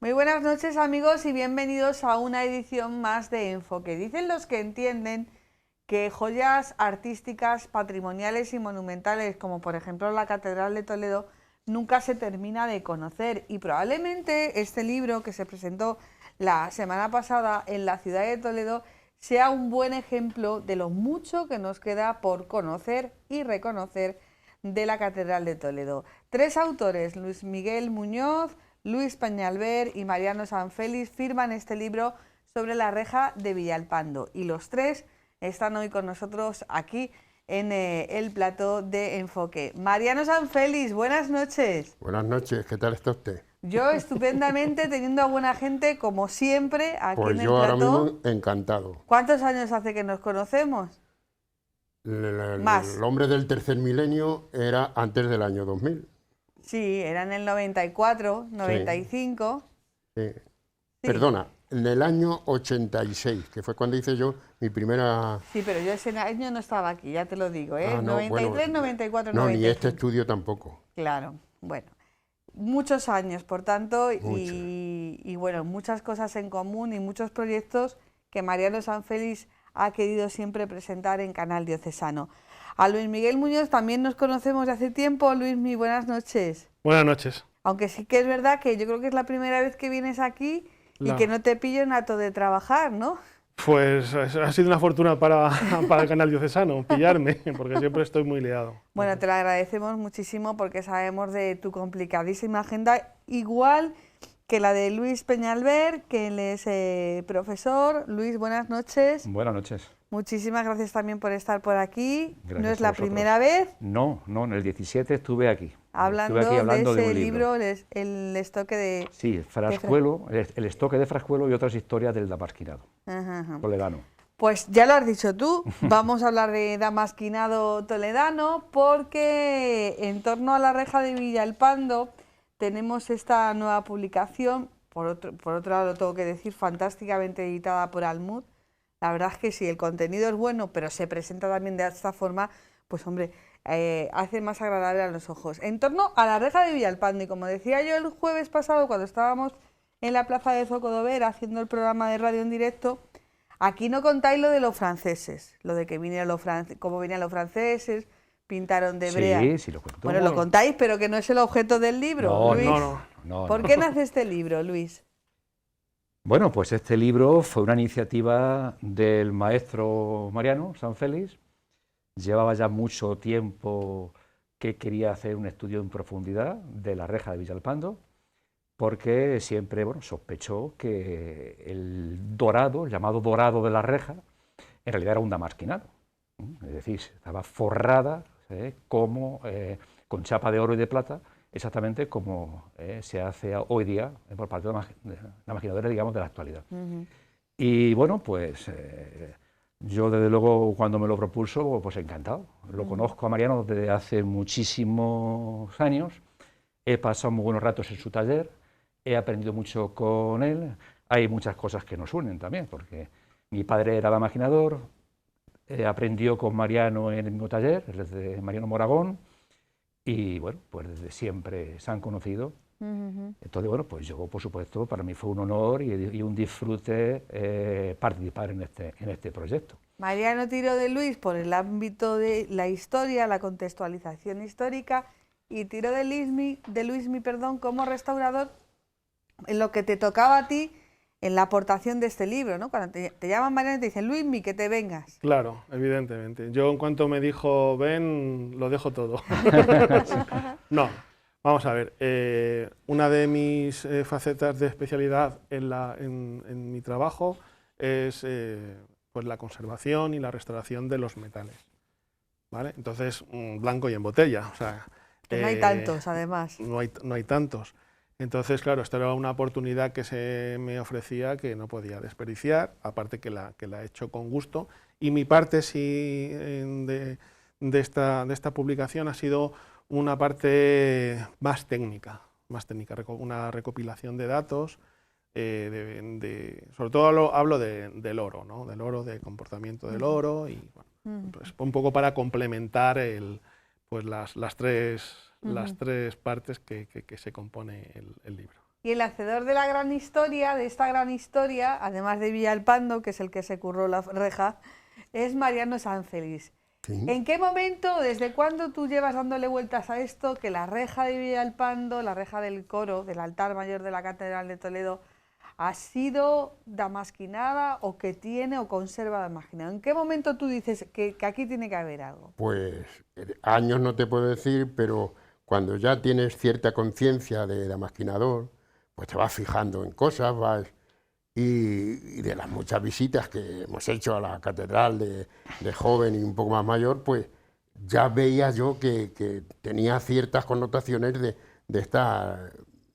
Muy buenas noches, amigos, y bienvenidos a una edición más de Enfoque. Dicen los que entienden que joyas artísticas, patrimoniales y monumentales, como por ejemplo la Catedral de Toledo, nunca se termina de conocer, y probablemente este libro que se presentó la semana pasada en la ciudad de Toledo sea un buen ejemplo de lo mucho que nos queda por conocer y reconocer de la Catedral de Toledo. Tres autores, Luis Miguel Muñoz, Luis Peñalver y Mariano Sanfélix, firman este libro sobre la reja de Villalpando, y los tres están hoy con nosotros aquí en el plató de Enfoque. Mariano Sanfélix, buenas noches. Buenas noches, ¿qué tal está usted? Yo estupendamente, teniendo a buena gente, como siempre, aquí Pues en el yo ahora plató. mismo encantado. ¿Cuántos años hace que nos conocemos? Más. El hombre del tercer milenio era antes del año 2000. Sí, era en el 94, 95. Sí. Sí. Perdona, en el año 86, que fue cuando hice yo mi primera... Sí, pero yo ese año no estaba aquí, ya te lo digo, ¿eh? Ah, no, 93, bueno, 94, no, 95. ni este estudio tampoco. Claro, bueno. Muchos años, por tanto, Muchos. y bueno, muchas cosas en común y muchos proyectos que Mariano Sanfélix ha querido siempre presentar en Canal Diocesano. A Luis Miguel Muñoz también nos conocemos de hace tiempo. Luismi, buenas noches. Buenas noches. Aunque sí que es verdad que yo creo que es la primera vez que vienes aquí y que no te pillo en acto de trabajar, ¿no? Pues ha sido una fortuna para el Canal Diocesano pillarme, porque siempre estoy muy liado. Bueno, te lo agradecemos muchísimo porque sabemos de tu complicadísima agenda, igual que la de Luis Peñalver, que él es profesor. Luis, buenas noches. Buenas noches. Muchísimas gracias también por estar por aquí. Gracias ¿No es a la vosotros. primera vez? No, en el 17 estuve aquí. Hablando, Estuve aquí hablando de ese un libro. el estoque de... Sí, Frascuelo, el estoque de Frascuelo y otras historias del Damasquinado, toledano. Pues ya lo has dicho tú, vamos a hablar de Damasquinado toledano, porque en torno a la reja de Villalpando tenemos esta nueva publicación, por otro lado tengo que decir, fantásticamente editada por Almud. La verdad es que sí, el contenido es bueno, pero se presenta también de esta forma, pues hombre, hace más agradable a los ojos. En torno a la reja de Villalpando, y como decía yo el jueves pasado cuando estábamos en la plaza de Zocodover haciendo el programa de radio en directo, aquí no contáis lo de los franceses, lo de que cómo venían los franceses, pintaron de brea. Sí, sí lo cuento. Bueno, lo contáis, pero que no es el objeto del libro, No, Luis. no. ¿Por qué nace este libro, Luis? Bueno, pues este libro fue una iniciativa del maestro Mariano Sanfélix. Llevaba ya mucho tiempo que quería hacer un estudio en profundidad de la reja de Villalpando, porque siempre sospechó que el dorado, el llamado dorado de la reja, en realidad era un damasquinado. Es decir, estaba forrada con chapa de oro y de plata, exactamente como se hace hoy día por parte de la maquinadoras, digamos, de la actualidad. Y bueno, pues yo desde luego cuando me lo propuso, pues encantado. Lo conozco a Mariano desde hace muchísimos años, he pasado muy buenos ratos en su taller, he aprendido mucho con él, hay muchas cosas que nos unen también, porque mi padre era maquinador, aprendió con Mariano en el mismo taller, desde Mariano Moragón, y bueno, pues desde siempre se han conocido. Entonces, bueno, pues yo, por supuesto, para mí fue un honor y un disfrute participar en este proyecto. Mariano tiró de Luis por el ámbito de la historia, la contextualización histórica, y tiró de Luismi, como restaurador, en lo que te tocaba a ti en la aportación de este libro, ¿no? Cuando te llaman Mariano y te dicen, Luismi, que te vengas. Claro, evidentemente. Yo en cuanto me dijo, ven, lo dejo todo. No, vamos a ver. Una de mis facetas de especialidad en mi trabajo es pues la conservación y la restauración de los metales, ¿vale? Entonces, blanco y en botella. O sea, Que no hay tantos, además. No hay tantos. Entonces, claro, esta era una oportunidad que se me ofrecía que no podía desperdiciar, aparte que la he hecho con gusto. Y mi parte sí de esta publicación ha sido una parte más técnica, una recopilación de datos, sobre todo hablo del oro, ¿no? Del oro, del comportamiento del oro, y bueno, pues un poco para complementar pues las tres partes que se compone el libro. Y el hacedor de la gran historia, de esta gran historia, además de Villalpando, que es el que se curró la reja, es Mariano Sanfeliz. Sí. ¿En qué momento, desde cuándo tú llevas dándole vueltas a esto, que la reja de Villalpando, la reja del coro, del altar mayor de la Catedral de Toledo, ha sido damasquinada o que tiene o conserva damasquinado? ¿En qué momento tú dices que aquí tiene que haber algo? Pues años no te puedo decir, pero cuando ya tienes cierta conciencia de damasquinador, pues te vas fijando en cosas, y de las muchas visitas que hemos hecho a la catedral de joven y un poco más mayor, pues ya veía yo que tenía ciertas connotaciones de estar,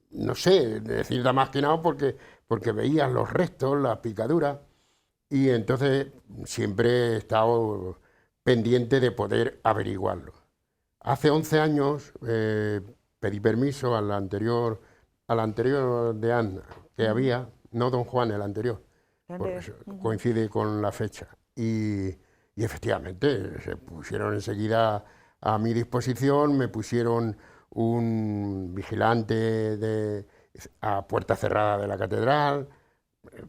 no sé, de decir damasquinado porque veías los restos, las picaduras, y entonces siempre he estado pendiente de poder averiguarlo. Hace 11 años pedí permiso al anterior de Anna que había, no don Juan, el anterior, por eso coincide con la fecha. Y efectivamente se pusieron enseguida a mi disposición, me pusieron un vigilante a puerta cerrada de la catedral,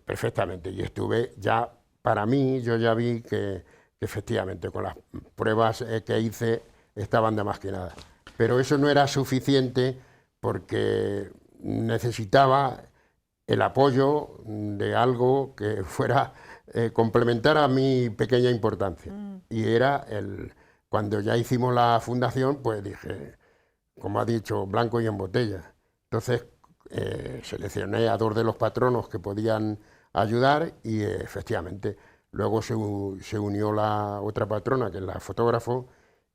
perfectamente, y estuve ya, para mí, yo ya vi que efectivamente con las pruebas que hice estaban damasquinadas. Pero eso no era suficiente porque necesitaba el apoyo de algo que fuera complementar a mi pequeña importancia. Y era cuando ya hicimos la fundación, pues dije, como ha dicho, blanco y en botella. Entonces seleccioné a 2 de los patronos que podían ayudar y efectivamente luego se unió la otra patrona, que es la fotógrafo,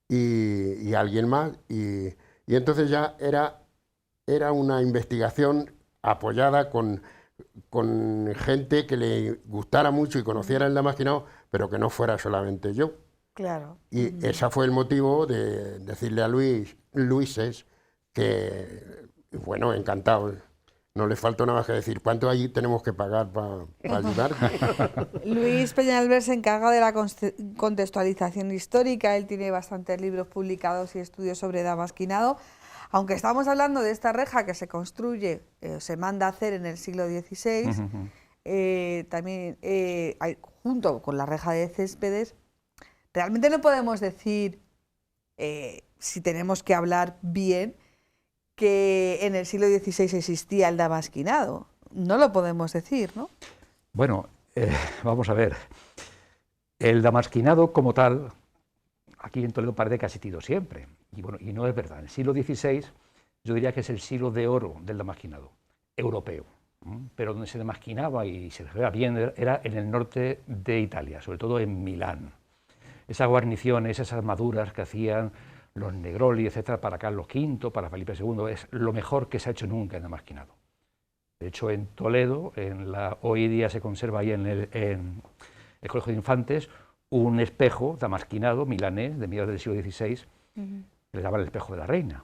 y alguien más, y entonces ya era una investigación apoyada con gente que le gustara mucho y conociera el damasquinado, pero que no fuera solamente yo. Claro. Y ese fue el motivo de decirle a Luises que, bueno, encantado. No le falta nada más que decir, ¿cuánto allí tenemos que pagar para ayudar? Luis Peñalver se encarga de la contextualización histórica, él tiene bastantes libros publicados y estudios sobre damasquinado. Aunque estamos hablando de esta reja que se construye, se manda a hacer en el siglo XVI, también junto con la reja de Céspedes, realmente no podemos decir, si tenemos que hablar bien, que en el siglo XVI existía el damasquinado. No lo podemos decir, ¿no? Bueno, vamos a ver. El damasquinado como tal, aquí en Toledo parece que ha existido siempre. Y bueno, y no es verdad. El siglo XVI yo diría que es el siglo de oro del damasquinado europeo. Pero donde se damasquinaba y se veía bien era en el norte de Italia, sobre todo en Milán. Esas guarniciones, esas armaduras que hacían los Negroli, etcétera, para Carlos V, para Felipe II, es lo mejor que se ha hecho nunca en damasquinado. De hecho, en Toledo, hoy día se conserva ahí en el Colegio de Infantes un espejo damasquinado milanés de mediados del siglo XVI, que le llaman el espejo de la reina.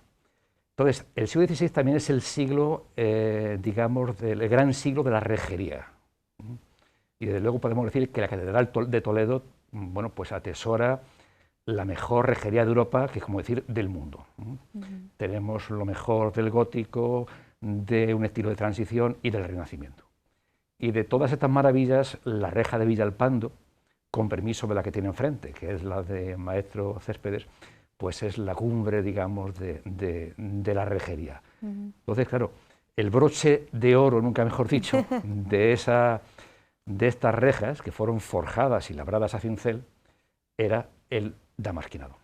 Entonces, el siglo XVI también es el siglo, digamos, el gran siglo de la rejería. Y desde luego podemos decir que la Catedral de Toledo, bueno, pues atesora la mejor rejería de Europa, que es como decir del mundo. Tenemos lo mejor del gótico, de un estilo de transición y del Renacimiento. Y de todas estas maravillas, la reja de Villalpando, con permiso de la que tiene enfrente, que es la de Maestro Céspedes, pues es la cumbre, digamos, de la rejería. Entonces, claro, el broche de oro, nunca mejor dicho, de estas rejas que fueron forjadas y labradas a cincel, era el damasquinado.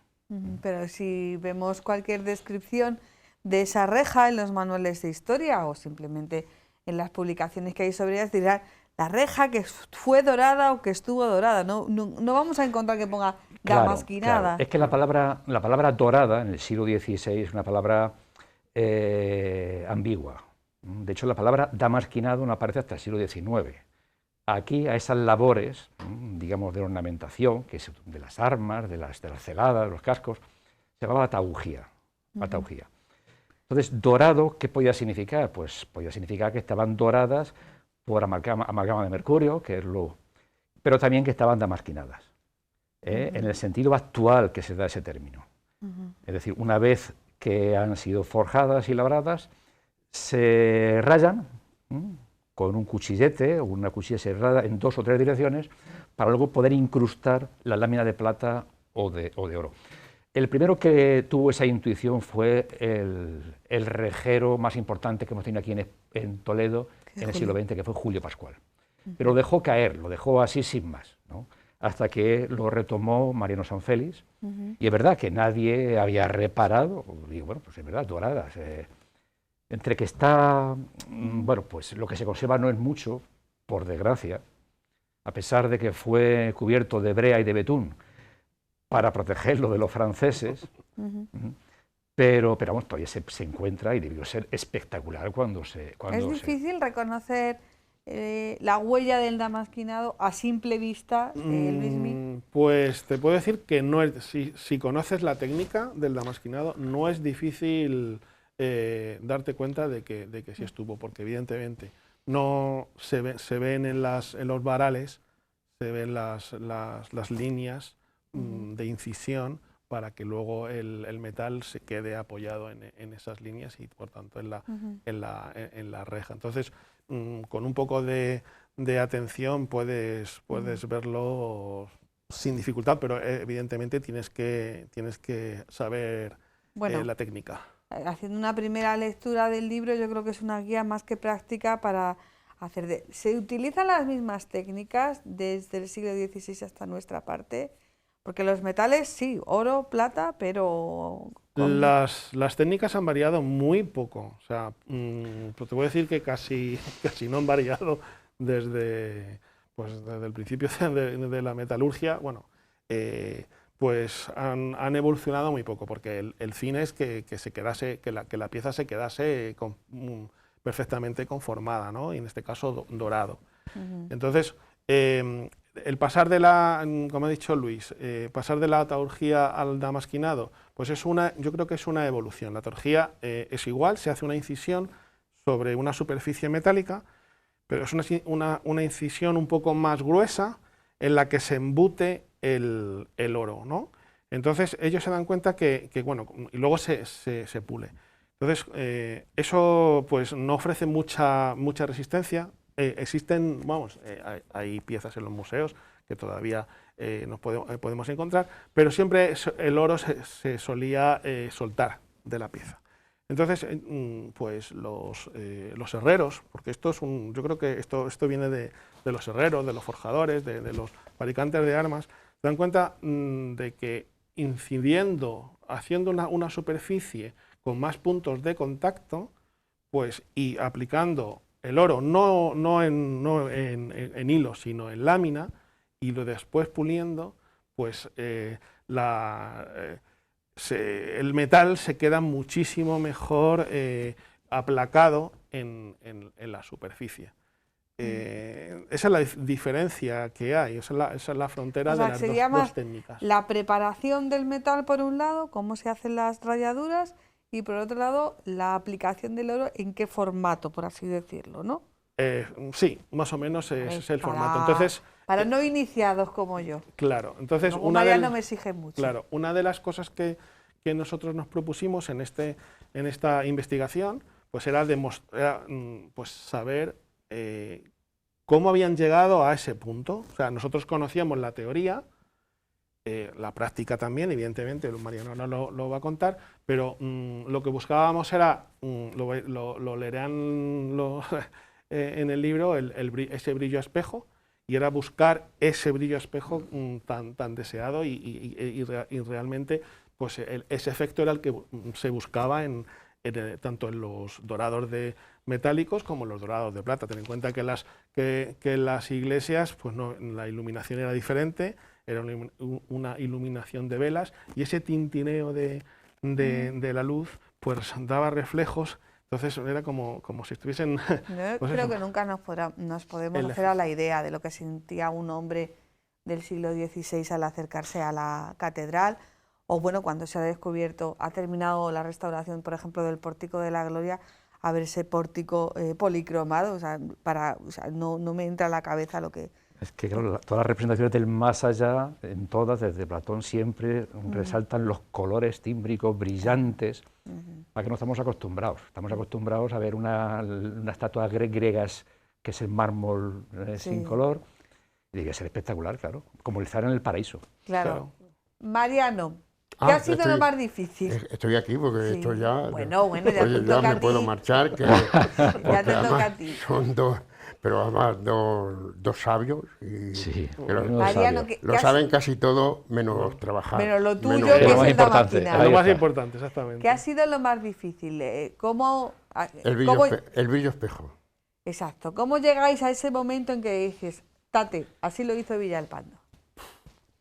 Pero si vemos cualquier descripción de esa reja en los manuales de historia o simplemente en las publicaciones que hay sobre ellas, dirán la reja que fue dorada o que estuvo dorada. No vamos a encontrar que ponga damasquinada. Claro. Es que la palabra dorada en el siglo XVI es una palabra ambigua. De hecho, la palabra damasquinado no aparece hasta el siglo XIX. Aquí, a esas labores, digamos, de ornamentación, que es de las armas, de las celadas, de los cascos, se llamaba ataugía. Entonces, dorado, ¿qué podía significar? Pues podía significar que estaban doradas por amalgama de mercurio, que es pero también que estaban damasquinadas, en el sentido actual que se da ese término. Es decir, una vez que han sido forjadas y labradas, se rayan con un cuchillete o una cuchilla serrada en 2 o 3 direcciones para luego poder incrustar la lámina de plata o de oro. El primero que tuvo esa intuición fue el rejero más importante que hemos tenido aquí en Toledo en el siglo XX, que fue Julio Pascual. Pero lo dejó caer, lo dejó así sin más, ¿no? Hasta que lo retomó Mariano Sanfélix. Y es verdad que nadie había reparado, digo, bueno, pues es verdad, doradas. Entre que está, bueno, pues lo que se conserva no es mucho, por desgracia, a pesar de que fue cubierto de brea y de betún para protegerlo de los franceses, pero vamos, todavía se encuentra y debió ser espectacular cuando se... Es difícil reconocer la huella del damasquinado a simple vista, Luismi. Pues te puedo decir que no es, si conoces la técnica del damasquinado, no es difícil darte cuenta de que sí estuvo, porque evidentemente no se ven en los varales, se ven las líneas de incisión para que luego el metal se quede apoyado en esas líneas y por tanto en la reja. Entonces, con un poco de atención puedes verlo sin dificultad, pero evidentemente tienes que saber la técnica. Haciendo una primera lectura del libro, yo creo que es una guía más que práctica para hacer... ¿Se utilizan las mismas técnicas desde el siglo XVI hasta nuestra parte? Porque los metales, sí, oro, plata, pero... Las técnicas han variado muy poco. O sea, pues te voy a decir que casi no han variado desde el principio de la metalurgia. Bueno, pues han evolucionado muy poco, porque el fin es que la pieza se quedase perfectamente conformada, ¿no? Y en este caso dorado. Entonces, el pasar como ha dicho Luis, pasar de la ataurgia al damasquinado, pues yo creo que es una evolución. La ataurgia es igual, se hace una incisión sobre una superficie metálica, pero es una incisión un poco más gruesa en la que se embute el oro, ¿no? Entonces ellos se dan cuenta que bueno, y luego se pule. Entonces eso pues no ofrece mucha resistencia. Existen, hay piezas en los museos que todavía podemos encontrar, pero siempre el oro se solía soltar de la pieza. Entonces, pues los herreros, porque yo creo que esto viene de los herreros, de los forjadores, de los fabricantes de armas, se dan cuenta de que incidiendo, haciendo una superficie con más puntos de contacto, pues y aplicando el oro no en hilo, sino en lámina, y lo después puliendo, pues el metal se queda muchísimo mejor aplacado en la superficie. Esa es la diferencia que hay, esa es la frontera de las dos técnicas. La preparación del metal por un lado, cómo se hacen las rayaduras, y por otro lado, la aplicación del oro, ¿en qué formato, por así decirlo, no? Sí, más o menos es el formato. Entonces, para no iniciados como yo. Claro, entonces no me exige mucho. Claro, una de las cosas que nosotros nos propusimos en esta investigación, pues era pues saber cómo habían llegado a ese punto. O sea, nosotros conocíamos la teoría, la práctica también, evidentemente, Mariano no lo va a contar, pero lo que buscábamos era, lo leerán en el libro, ese brillo a espejo, y era buscar ese brillo a espejo tan deseado y realmente pues ese efecto era el que se buscaba tanto en los dorados metálicos como en los dorados de plata. Ten en cuenta que las iglesias, pues no, la iluminación era diferente, era una iluminación de velas, y ese tintineo de la luz pues daba reflejos. Entonces era como si estuviesen... Yo creo que nunca nos podemos hacer a la idea de lo que sentía un hombre del siglo XVI al acercarse a la catedral, o bueno, cuando se ha descubierto, ha terminado la restauración, por ejemplo, del Pórtico de la Gloria, a ver ese pórtico policromado, no me entra a la cabeza lo que Es que claro, todas las representaciones del más allá, en todas, desde Platón, siempre resaltan los colores tímbricos brillantes, a que no estamos acostumbrados. Estamos acostumbrados a ver una estatua griegas, que es el mármol sin color, y debe ser espectacular, claro, como el zar en el paraíso. Claro. Mariano, ¿qué ha sido lo más difícil? Estoy aquí porque esto ya... Bueno, ya oye, te ya toca me a puedo ti. marchar, que Ya te toca a ti. son dos, pero además dos sabios y Sí, que lo, Mariano, lo saben casi todo menos trabajar. Menos lo tuyo, menos que lo es más el importante. maquinar. Es lo Ahí más está. importante, exactamente. ¿Qué ha sido lo más difícil? ¿Cómo...? El brillo espejo. Exacto. ¿Cómo llegáis a ese momento en que dices, tate, así lo hizo Villalpando?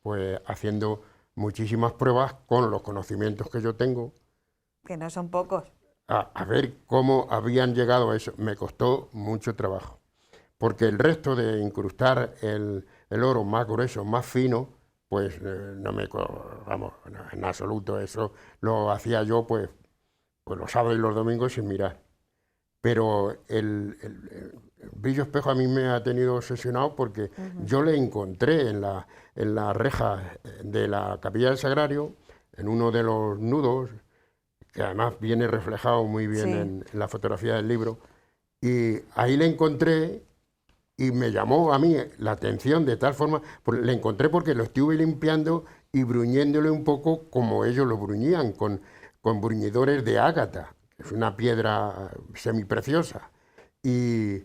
Pues haciendo muchísimas pruebas con los conocimientos que yo tengo, Que no son pocos. a ver cómo habían llegado a eso. Me costó mucho trabajo, porque el resto de incrustar el oro más grueso, más fino, pues no me... Vamos, no, en absoluto, eso lo hacía yo pues los sábados y los domingos sin mirar. Pero el brillo espejo a mí me ha tenido obsesionado porque yo le encontré en la reja de la Capilla del Sagrario, en uno de los nudos, que además viene reflejado muy bien en la fotografía del libro, y ahí le encontré y me llamó a mí la atención de tal forma, le encontré porque lo estuve limpiando y bruñéndole un poco como ellos lo bruñían, con bruñidores de ágata. Es una piedra semipreciosa y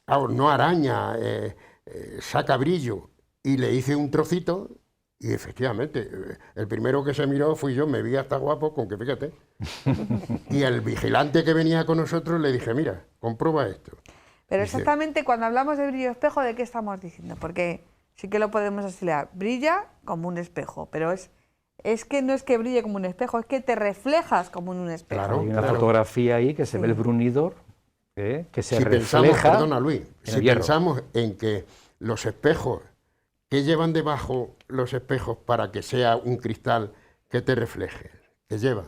no araña, saca brillo, y le hice un trocito y efectivamente el primero que se miró fui yo, me vi hasta guapo, con que fíjate. Y el vigilante que venía con nosotros le dije, mira, comprueba esto. Pero Dice, exactamente cuando hablamos de brillo espejo, ¿de qué estamos diciendo? Porque sí que lo podemos asimilar. Brilla como un espejo, pero es que no es que brille como un espejo, es que te reflejas como en un espejo. Claro. Hay una fotografía ahí que se ve el bruñidor, que se si refleja. pensamos, perdona Luis, en si el hierro. pensamos en que los espejos, ¿qué llevan debajo los espejos para que sea un cristal que te refleje? ¿Qué llevan?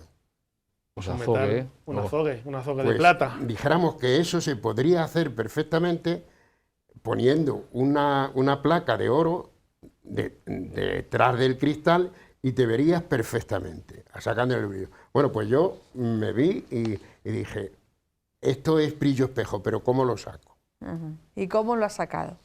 Pues Un azogue, metal, un azogue de Pues plata. dijéramos que eso se podría hacer perfectamente poniendo una placa de oro detrás del cristal y te verías perfectamente, sacando el brillo. Bueno, pues yo me vi y dije, esto es brillo espejo, pero ¿cómo lo saco? ¿Y cómo lo has sacado?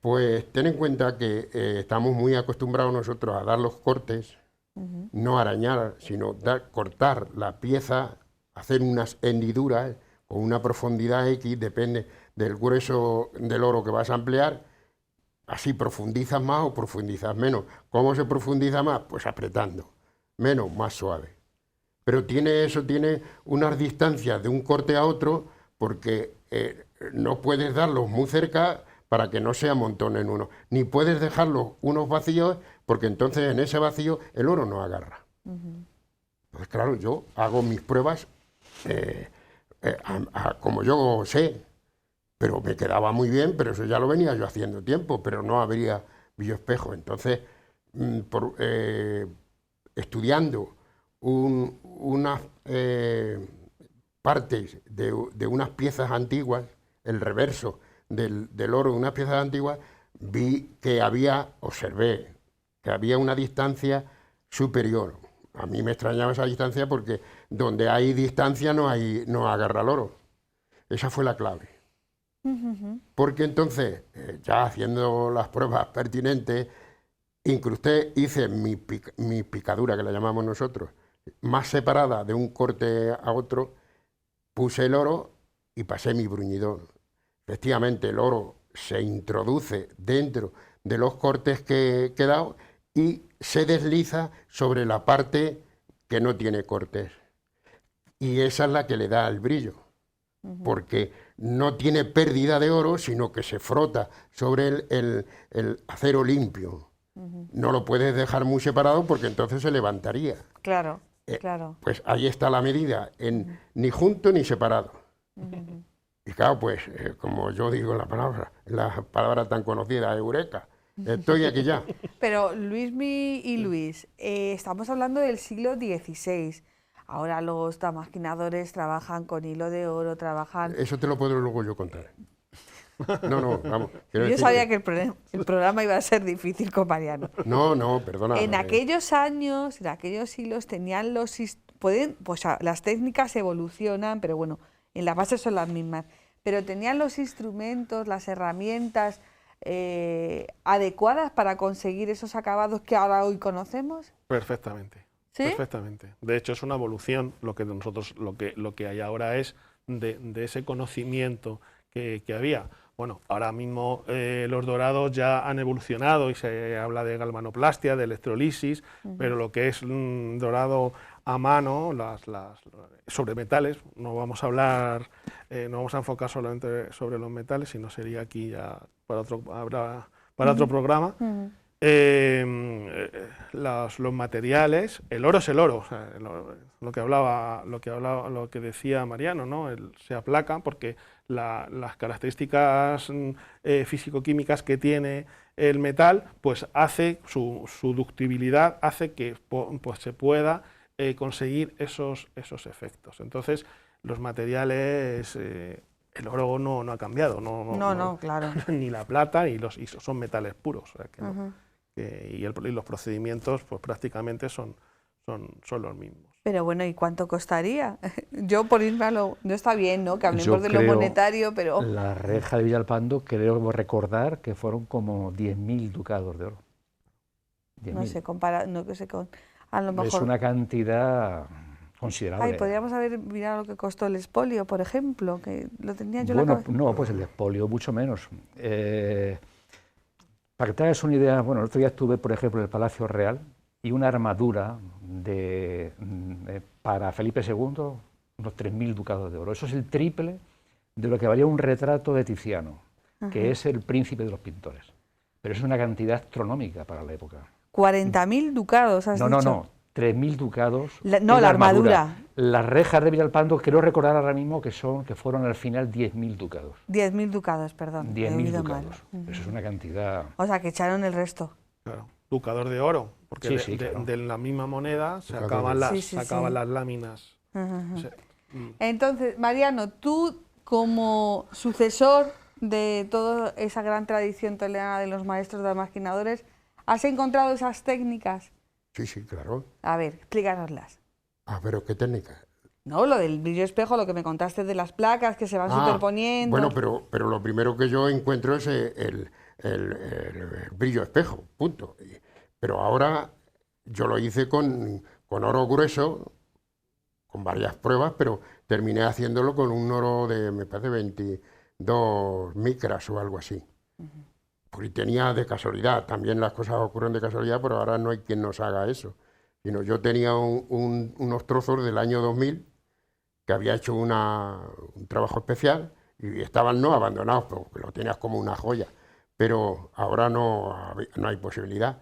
Pues ten en cuenta que estamos muy acostumbrados nosotros a dar los cortes, no arañar, sino cortar la pieza, hacer unas hendiduras con una profundidad X, depende del grueso del oro que vas a emplear. Así profundizas más o profundizas menos. ¿Cómo se profundiza más? Pues apretando. Menos, más suave. Pero tiene unas distancias de un corte a otro porque no puedes darlos muy cerca para que no se amontonen uno. Ni puedes dejarlos unos vacíos porque entonces en ese vacío el oro no agarra. Pues claro, yo hago mis pruebas como yo sé. Pero me quedaba muy bien, pero eso ya lo venía yo haciendo tiempo, pero no habría brillo espejo. Entonces, estudiando unas partes de unas piezas antiguas, el reverso del oro de unas piezas antiguas, vi que observé que había una distancia superior. A mí me extrañaba esa distancia porque donde hay distancia no agarra el oro. Esa fue la clave. Porque entonces, ya haciendo las pruebas pertinentes, hice mi picadura, que la llamamos nosotros, más separada de un corte a otro, puse el oro y pasé mi bruñidor. Efectivamente, el oro se introduce dentro de los cortes que he dado y se desliza sobre la parte que no tiene cortes. Y esa es la que le da el brillo, porque no tiene pérdida de oro, sino que se frota sobre el acero limpio. No lo puedes dejar muy separado porque entonces se levantaría. Claro, claro. Pues ahí está la medida, ni junto ni separado. Y claro, pues, como yo digo la palabra tan conocida, eureka, estoy aquí ya. Pero Luismi y Luis, estamos hablando del siglo XVI. Ahora los maquinadores trabajan con hilo de oro, trabajan... Eso te lo puedo luego yo contar. No, vamos. quiero Yo decir sabía que el programa iba a ser difícil con Mariano. No, perdona. En aquellos años, en aquellos siglos, tenían las técnicas evolucionan, pero bueno, en la base son las mismas. Pero tenían los instrumentos, las herramientas adecuadas para conseguir esos acabados que ahora hoy conocemos. Perfectamente. ¿Sí? Perfectamente. De hecho, es una evolución. Lo que hay ahora es de ese conocimiento que había. Bueno, ahora mismo los dorados ya han evolucionado y se habla de galvanoplastia, de electrolisis, pero lo que es dorado a mano, sobre metales, no vamos a hablar, no vamos a enfocar solamente sobre los metales, sino sería aquí ya para otro programa. Los materiales, el oro es el oro, o sea, lo que decía Mariano, ¿no? Se aplaca porque las características físico-químicas que tiene el metal, pues hace su ductibilidad, hace que pues, se pueda conseguir esos efectos. Entonces, los materiales, el oro no ha cambiado, No, claro. ni la plata, y son metales puros, o sea, que y los procedimientos pues prácticamente son los mismos. Pero bueno, ¿y cuánto costaría? Yo por irme a no está bien, ¿no? Que hablemos Yo de lo creo monetario, pero... La reja de Villalpando, creo recordar que fueron como 10.000 ducados de oro. 10.000. No sé, a lo mejor... Es una cantidad considerable. Ay, podríamos haber mirado lo que costó el expolio, por ejemplo, que lo tenía yo Bueno, en la cabeza. no, pues el expolio mucho menos. Para que te hagas una idea, bueno, el otro día estuve, por ejemplo, en el Palacio Real y una armadura para Felipe II, unos 3.000 ducados de oro. Eso es el triple de lo que valía un retrato de Tiziano, que es el príncipe de los pintores. Pero es una cantidad astronómica para la época. 40.000 ducados, has dicho. No, 3.000 ducados. La armadura. Las rejas de Villalpando, creo recordar ahora mismo que fueron al final 10.000 ducados. 10.000 ducados, perdón. 10.000 ducados. Eso es una cantidad... O sea, que echaron el resto. Claro. Ducador de oro, porque claro. de la misma moneda sacaban las láminas. Entonces, Mariano, tú como sucesor de toda esa gran tradición toledana de los maestros damasquinadores, ¿has encontrado esas técnicas? Sí, claro. A ver, explícanoslas. Pero ¿qué técnica? No, lo del brillo espejo, lo que me contaste de las placas que se van superponiendo. Bueno, pero lo primero que yo encuentro es el brillo espejo, punto. Pero ahora yo lo hice con oro grueso, con varias pruebas, pero terminé haciéndolo con un oro de, me parece, 22 micras o algo así. Porque tenía de casualidad, también las cosas ocurren de casualidad, pero ahora no hay quien nos haga eso. Sino yo tenía unos trozos del año 2000 que había hecho un trabajo especial y estaban no abandonados, porque lo tenías como una joya, pero ahora no hay posibilidad.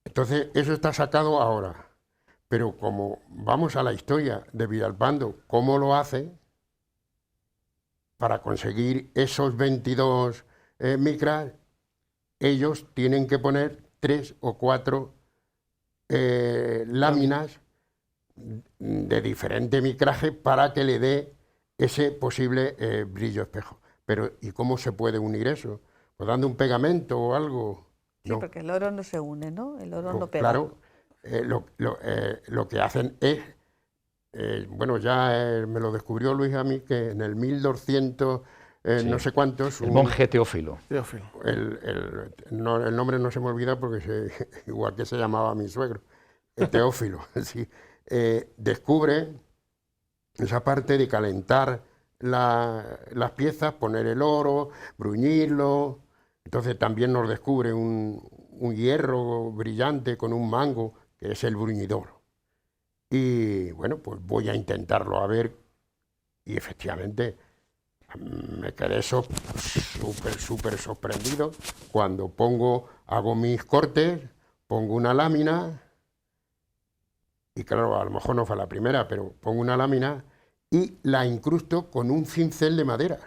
Entonces, eso está sacado ahora, pero como vamos a la historia de Villalpando, cómo lo hace para conseguir esos 22 micras, ellos tienen que poner 3 o 4 láminas de diferente micraje para que le dé ese posible brillo espejo. Pero ¿y cómo se puede unir eso? ¿Pues dando un pegamento o algo? Sí, no. porque el oro no se une, ¿no? El oro no pega. Claro, lo que hacen es, bueno, ya me lo descubrió Luis a mí, que en el 1200, no sé cuántos... El monje Teófilo. El nombre no se me olvida porque igual que se llamaba mi suegro, Teófilo, sí. Descubre esa parte de calentar las piezas, poner el oro, bruñirlo. Entonces también nos descubre un hierro brillante con un mango, que es el bruñidor. Y bueno, pues voy a intentarlo a ver, y efectivamente me quedé súper sorprendido cuando hago mis cortes, pongo una lámina. Y claro, a lo mejor no fue la primera, pero pongo una lámina y la incrusto con un cincel de madera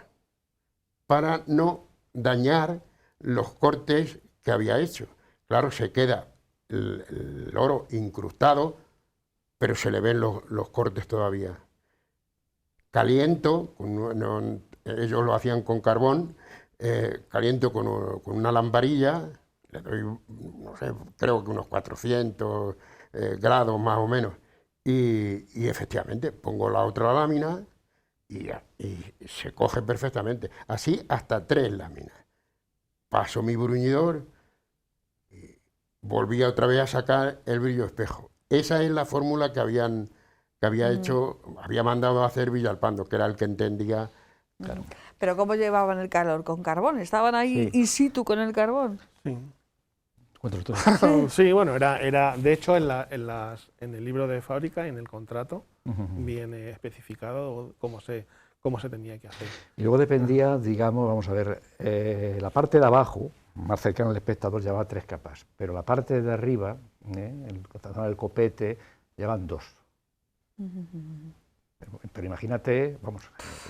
para no dañar los cortes que había hecho. Claro, se queda el oro incrustado, pero se le ven los cortes todavía. Caliento, ellos lo hacían con carbón, caliento con una lamparilla, le doy, no sé, creo que unos 400 grados más o menos, y efectivamente pongo la otra lámina y se coge perfectamente. Así hasta 3 láminas. Paso mi bruñidor y volví otra vez a sacar el brillo espejo. Esa es la fórmula que había hecho, había mandado a hacer Villalpando, que era el que entendía. Claro. Pero ¿cómo llevaban el calor? ¿Con carbón? ¿Estaban ahí Sí. in situ con el carbón? Sí. Cuéntalo tú. Sí, bueno, de hecho en el libro de fábrica, en el contrato, viene especificado cómo se tenía que hacer. Y luego dependía, digamos, vamos a ver, la parte de abajo, más cercana al espectador, llevaba 3 capas, pero la parte de arriba, el copete, llevan 2. Pero imagínate, vamos,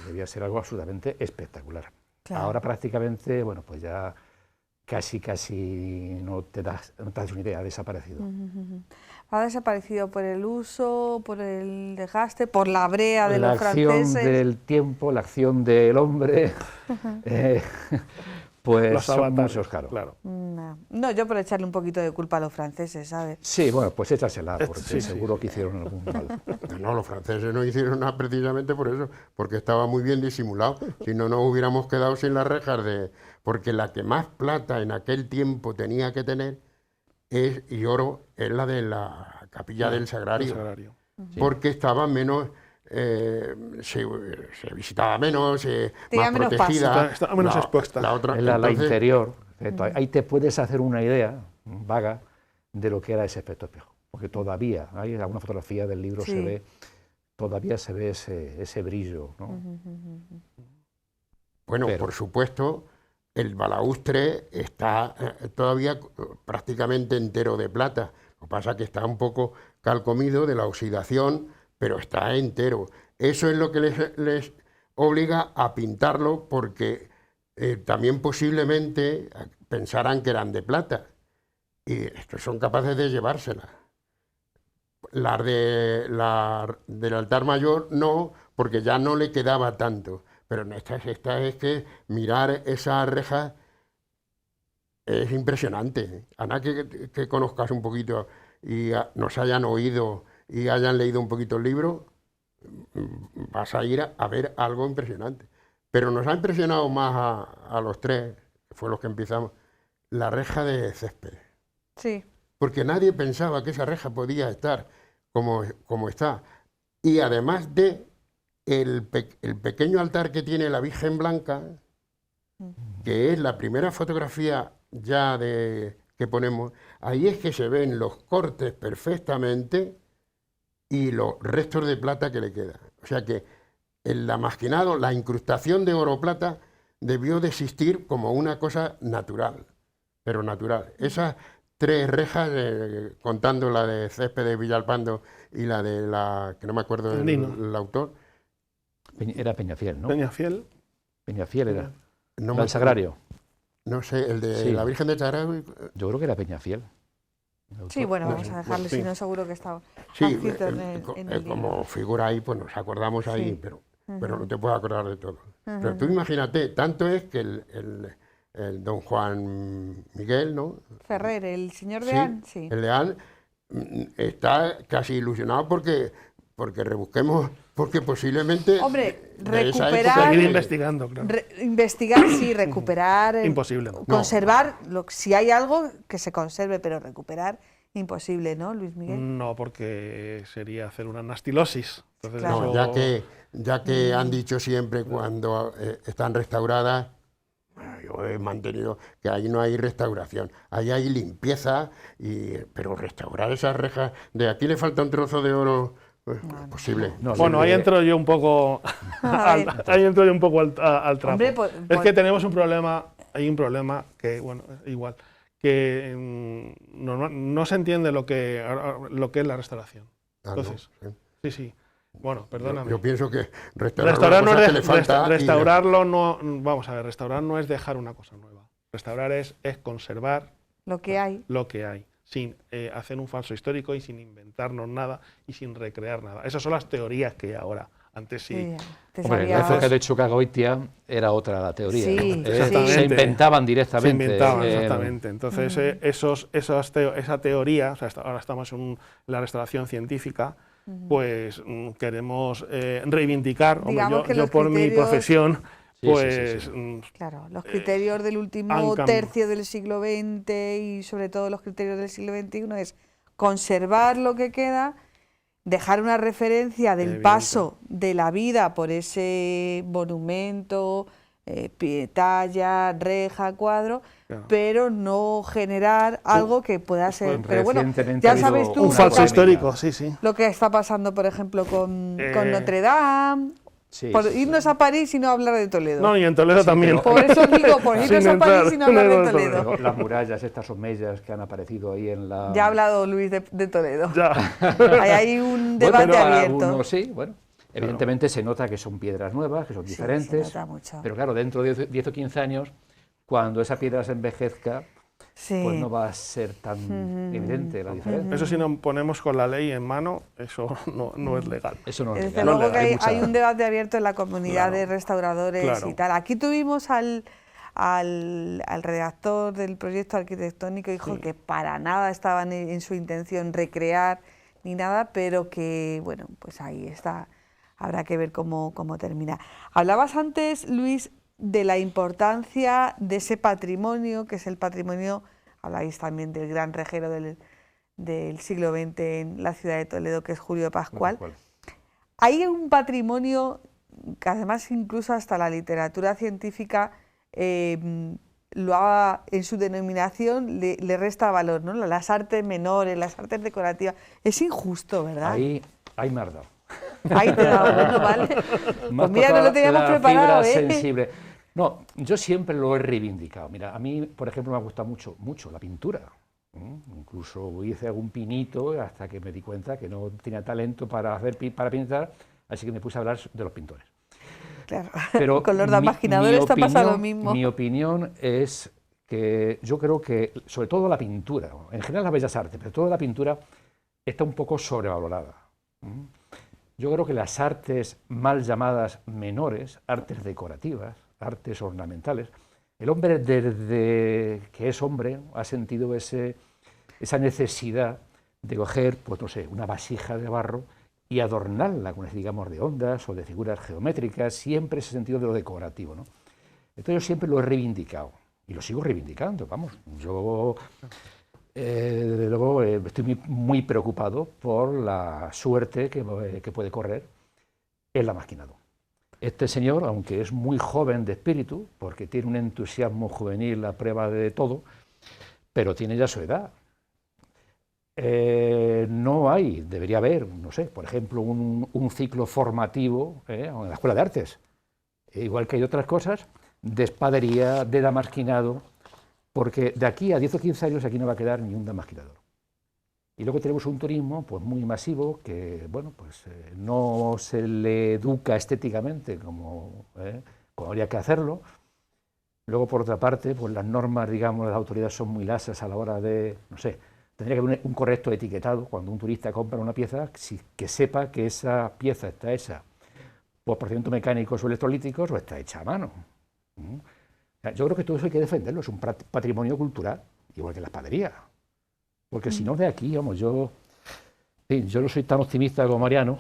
debía ser algo absolutamente espectacular. Claro. Ahora prácticamente, bueno, pues ya casi no te das una idea, ha desaparecido. Ha desaparecido por el uso, por el desgaste, por la brea de La los acción franceses. del tiempo, la acción del hombre, pues Los son avatares, muchos, claro. claro. No, yo por echarle un poquito de culpa a los franceses, ¿sabes? Sí, bueno, pues échasela, porque Sí, seguro que hicieron algún mal. No, los franceses no hicieron nada precisamente por eso, porque estaba muy bien disimulado. Si no, nos hubiéramos quedado sin las rejas porque la que más plata en aquel tiempo tenía que tener y oro es la de la capilla del Sagrario, El Sagrario. porque estaba menos, se visitaba menos, Tenía más menos protegida. Estaba menos expuesta. La otra, Es la entonces, interior, ahí te puedes hacer una idea vaga de lo que era ese efecto espejo, porque todavía, hay alguna fotografía del libro, Sí. todavía se ve ese brillo, ¿no? Bueno, Pero- por supuesto, el balaustre está todavía prácticamente entero de plata. Lo que pasa es que está un poco calcomido de la oxidación, pero está entero. Eso es lo que les obliga a pintarlo porque también posiblemente pensarán que eran de plata y estos son capaces de llevársela. Las del altar mayor no, porque ya no le quedaba tanto. Pero en esta es que mirar esas rejas es impresionante. Ana, que conozcas un poquito y nos hayan oído y hayan leído un poquito el libro, vas a ir a ver algo impresionante. Pero nos ha impresionado más a los 3, que fue los que empezamos, la reja de Céspedes. Sí. Porque nadie pensaba que esa reja podía estar como está. Y además de el pequeño altar que tiene la Virgen Blanca, que es la primera fotografía ya que ponemos, ahí es que se ven los cortes perfectamente y los restos de plata que le quedan. O sea que el damasquinado, la incrustación de oro plata, debió de existir como una cosa natural, pero natural. Esas 3 rejas, contando la de Céspedes Villalpando y la de la, que no me acuerdo del autor. Era Peñafiel, ¿no? Peñafiel. Peñafiel era. No ¿El Sagrario? No sé, el de Sí. la Virgen de Sagrario. Yo creo que era Peñafiel. el autor. Sí, bueno, No vamos sé, a dejarle, sí. si no seguro que está Sí, escrito en el como libro. figura ahí, pues nos acordamos ahí, Sí. pero no te puedo acordar de todo. Pero tú imagínate, tanto es que el don Juan Miguel, ¿no? Ferrer, el señor de Sí, Anne, sí. el de Anne está casi ilusionado porque rebusquemos, porque posiblemente Hombre, de esa recuperar- época Seguir que- investigando, claro. Investigar, sí, recuperar. Imposible, ¿no? Conservar, si hay algo que se conserve, pero recuperar, imposible, ¿no, Luis Miguel? No, porque sería hacer una anastilosis. Entonces, Claro. No, eso- ya que han dicho siempre cuando están restauradas, yo he mantenido que ahí no hay restauración, ahí hay limpieza, pero restaurar esas rejas, de aquí le falta un trozo de oro, posible. No, Bueno, ahí entro yo un poco A ver. ahí entro yo un poco al trapo. Hombre, Es que tenemos un problema, hay un problema que, bueno, igual, que no se entiende lo que es la restauración. Ah, no, Entonces, sí. sí. Bueno, perdóname. Yo pienso que restaurar Restaurar una no cosa es que le falta restaurarlo no, vamos a ver, restaurar no es dejar una cosa nueva. Restaurar es conservar lo que hay. lo que hay, sin hacer un falso histórico y sin inventarnos nada y sin recrear nada. Esas son las teorías que hay ahora Antes sí. Sí, te Hombre, en la sabías- época de Chucagoitia era otra la teoría. Sí, ¿no? Exactamente. Se inventaban Se directamente. inventaban, exactamente. Entonces, esa teoría, o sea, ahora estamos en la restauración científica, pues queremos reivindicar, hombre, Digamos que yo los por mi criterios- profesión, Sí, pues sí. Claro, los criterios del han último cam- tercio del siglo XX y sobre todo los criterios del siglo XXI es conservar lo que queda, dejar una referencia del Evidente. paso de la vida por ese monumento, talla, reja, cuadro, Claro. pero no generar algo que pueda ser. pues Pero bueno, recientemente ha ya habido sabes tú un una falso lo que- polémica. histórico, sí, sí. lo que está pasando, por ejemplo, con Eh, Notre Dame, Sí, por sí, irnos sí. a París y no hablar de Toledo. No, y en Toledo también. Por eso digo, por Sin irnos a entrar París y no en hablar el de de Toledo. Toledo. Las murallas, estas omellas que han aparecido ahí en la... Ya ha hablado Luis de Toledo. Ya. Ahí hay un Bueno, debate pero abierto. algunos sí, bueno. Evidentemente se nota que son piedras nuevas, que son Sí, diferentes. se nota mucho. Pero claro, dentro de 10 o 15 años, cuando esa piedra se envejezca, Sí. pues no va a ser tan evidente la diferencia. Eso si nos ponemos con la ley en mano, eso no es legal. Eso no es Desde legal. No luego que le- hay, mucha- hay un debate abierto en la comunidad Claro, de restauradores claro. y tal. Aquí tuvimos al redactor del proyecto arquitectónico, dijo Sí. que para nada estaban en su intención recrear ni nada, pero que, bueno, pues ahí está, habrá que ver cómo termina. Hablabas antes, Luis, de la importancia de ese patrimonio, que es el patrimonio, habláis también del gran rejero del siglo XX en la ciudad de Toledo, que es Julio Pascual. Hay un patrimonio que además incluso hasta la literatura científica en su denominación le resta valor, ¿no? Las artes menores, las artes decorativas. Es injusto, ¿verdad? Ahí me has dado. Ahí te da bueno, ¿vale? Me Pues has mira, no lo tocado teníamos la preparado, fibra ¿eh? sensible. No, yo siempre lo he reivindicado. Mira, a mí, por ejemplo, me ha gustado mucho la pintura. Incluso hice algún pinito hasta que me di cuenta que no tenía talento para pintar, así que me puse a hablar de los pintores. Claro. Pero Con los damasquinadores te pasa lo opinión- mismo. Mi opinión es que yo creo que, sobre todo la pintura, en general las bellas artes, pero toda la pintura está un poco sobrevalorada. Yo creo que las artes mal llamadas menores, artes decorativas, artes ornamentales, el hombre desde que es hombre ha sentido esa necesidad de coger, pues no sé, una vasija de barro y adornarla con, digamos, de ondas o de figuras geométricas, siempre ese sentido de lo decorativo, ¿no? Entonces yo siempre lo he reivindicado y lo sigo reivindicando, vamos. Yo, desde luego, estoy muy preocupado por la suerte que puede correr el damasquinado. Este señor, aunque es muy joven de espíritu, porque tiene un entusiasmo juvenil a prueba de todo, pero tiene ya su edad. No hay, debería haber, no sé, por ejemplo, un ciclo formativo en la Escuela de Artes, igual que hay otras cosas, de espadería, de damasquinado, porque de aquí a 10 o 15 años aquí no va a quedar ni un damasquinador. Y luego tenemos un turismo pues muy masivo que, bueno, pues no se le educa estéticamente como habría que hacerlo. Luego, por otra parte, pues las normas, digamos, de las autoridades son muy lasas a la hora de, no sé, tendría que haber un correcto etiquetado cuando un turista compra una pieza, que sepa que esa pieza está hecha por procedimientos mecánicos o electrolíticos o está hecha a mano. O sea, yo creo que todo eso hay que defenderlo, es un patrimonio cultural, igual que la espadería. Porque si no, de aquí, vamos, yo no soy tan optimista como Mariano,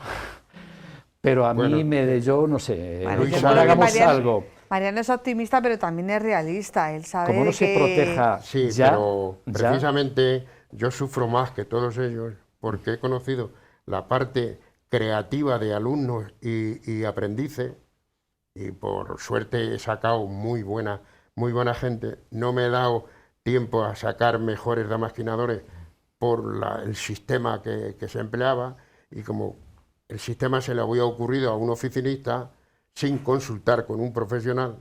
pero a mí yo no sé, Bueno, Luis, yo como creo que hagamos Mariano- algo, Mariano es optimista, pero también es realista. Él sabe como no se que... proteja Sí, ya, pero ya, precisamente yo sufro más que todos ellos porque he conocido la parte creativa de alumnos y aprendices y por suerte he sacado muy buena gente. No me he dado tiempo a sacar mejores damasquinadores por el sistema que se empleaba y como el sistema se le había ocurrido a un oficinista sin consultar con un profesional,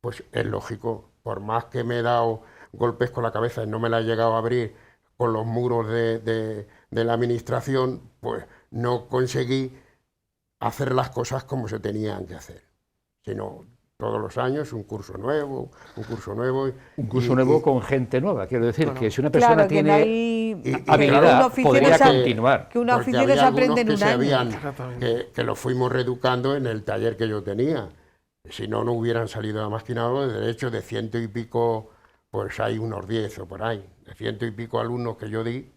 pues es lógico, por más que me he dado golpes con la cabeza y no me la he llegado a abrir con los muros de la administración, pues no conseguí hacer las cosas como se tenían que hacer, sino todos los años un curso nuevo, un curso nuevo. Un curso nuevo con gente nueva, quiero decir, que si una persona Claro, que tiene no hay- habilidad, un oficio podría no se- continuar. Que un Porque oficio que había se aprende en algunos un que año. Exactamente. lo fuimos reeducando en el taller que yo tenía. Si no, no hubieran salido amaskinados. De hecho, de 100 y pico, pues hay unos 10 o por ahí. De 100 y pico alumnos que yo di,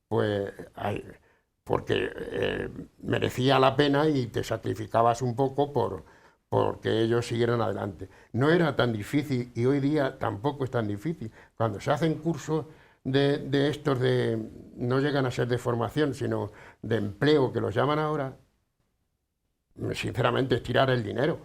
pues hay, porque merecía la pena y te sacrificabas un poco porque ellos siguieran adelante. No era tan difícil y hoy día tampoco es tan difícil. Cuando se hacen cursos de estos no llegan a ser de formación, sino de empleo, que los llaman ahora, sinceramente es tirar el dinero.